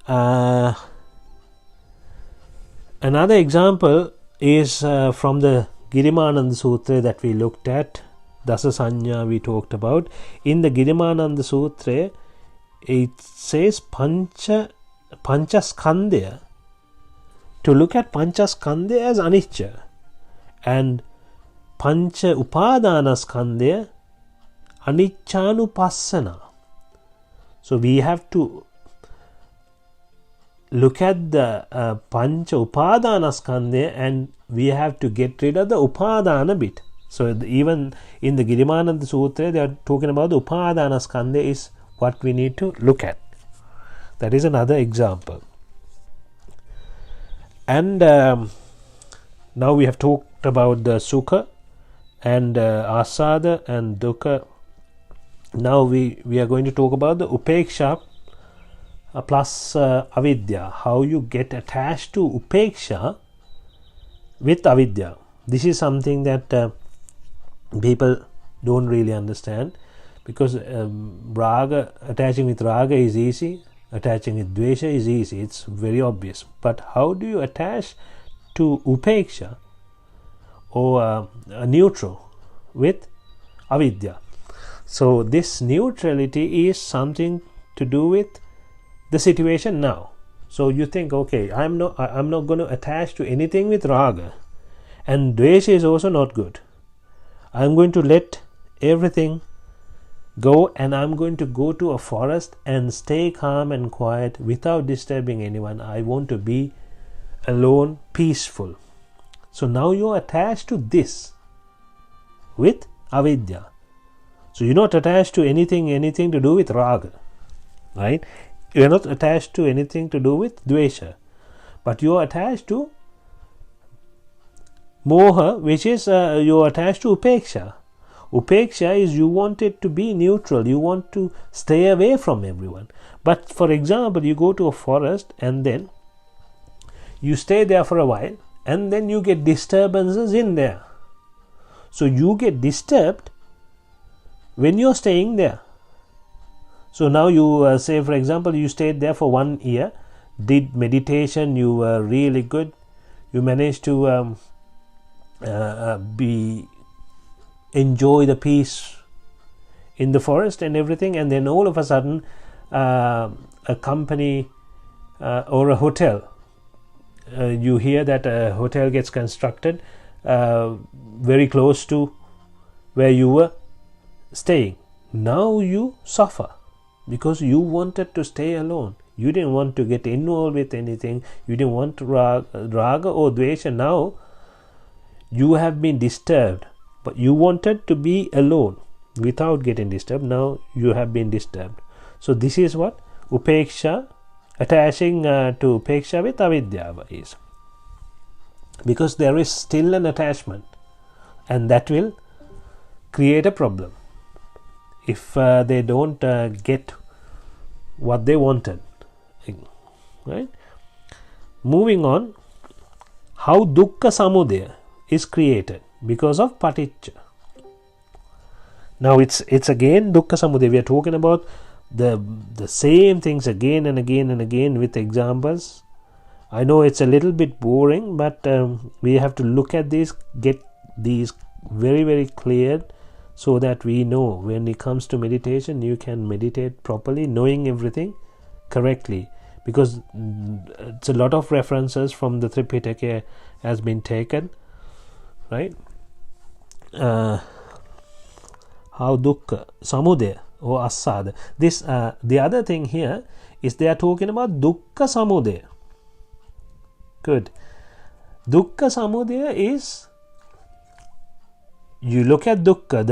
Another example is from the Girimananda Sutra that we looked at, Dasa Sanya we talked about. In the Girimananda Sutra, it says Panchaskandhya. To look at Panchaskandhya as anicca, and Pancha Upadanaskandhya aniccanupassana. So we have to look at the Pancha Upadanaskandhya, and we have to get rid of the Upadana bit. So even in the Girimananda Sutra, they are talking about the Upadanaskandhya is what we need to look at. That is another example. And now we have talked about the Sukha and Asada and Dukkha. Now we are going to talk about the Upeksha plus Avidya. How you get attached to Upeksha with Avidya. This is something that people don't really understand, because Raga, attaching with Raga is easy, attaching with Dvesha is easy, it's very obvious. But how do you attach to Upeksha or a neutral with Avidya? So this neutrality is something to do with the situation now. So you think, okay, I'm not going to attach to anything with Raga, and Dvesha is also not good. I'm going to let everything go, and I'm going to go to a forest and stay calm and quiet without disturbing anyone. I want to be alone, peaceful. So now you're attached to this with Avidya. So you're not attached to anything to do with Raga, right? You're not attached to anything to do with Dvesha, but you're attached to Moha, which is you're attached to Upeksha. Upeksha is you want it to be neutral, you want to stay away from everyone. But for example, you go to a forest and then you stay there for a while, and then you get disturbances in there. So you get disturbed when you're staying there. So now you say, for example, you stayed there for 1 year, did meditation, you were really good, you managed to enjoy the peace in the forest and everything, and then all of a sudden a company or a hotel, you hear that a hotel gets constructed very close to where you were staying. Now you suffer because you wanted to stay alone. You didn't want to get involved with anything. You didn't want to raga or dvesha. Now you have been disturbed, but you wanted to be alone without getting disturbed. Now you have been disturbed. So this is what upeksha, attaching to upeksha with avidya is, because there is still an attachment, and that will create a problem if they don't get what they wanted, right? Moving on, how dukkha samudaya is created because of paticca. Now it's again dukkha samudaya. We are talking about the same things again and again and again with examples. I know it's a little bit boring, but we have to look at these, get these very, very clear, so that we know when it comes to meditation, you can meditate properly, knowing everything correctly, because it's a lot of references from the Tripitaka has been taken, right? How dukkha samudaya or asada. This the other thing here is they are talking about dukkha samudaya. Good. Dukkha samudaya is, you look at dukkha,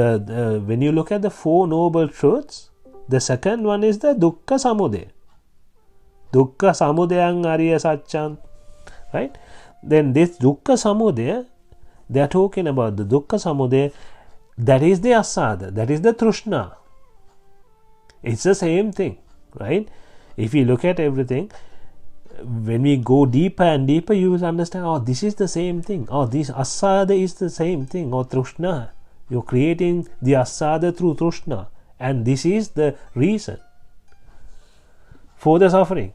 when you look at the Four Noble Truths, the second one is the dukkha samudaya. Dukkha samudayang ariya satchan, right? Then this dukkha samudaya, they are talking about the dukkha samudaya, that is the asada, that is the trishna. It's the same thing, right? If you look at everything, when we go deeper and deeper, you will understand, oh, this is the same thing. Oh, this asada is the same thing. Or trishna. You're creating the asada through trishna. And this is the reason for the suffering.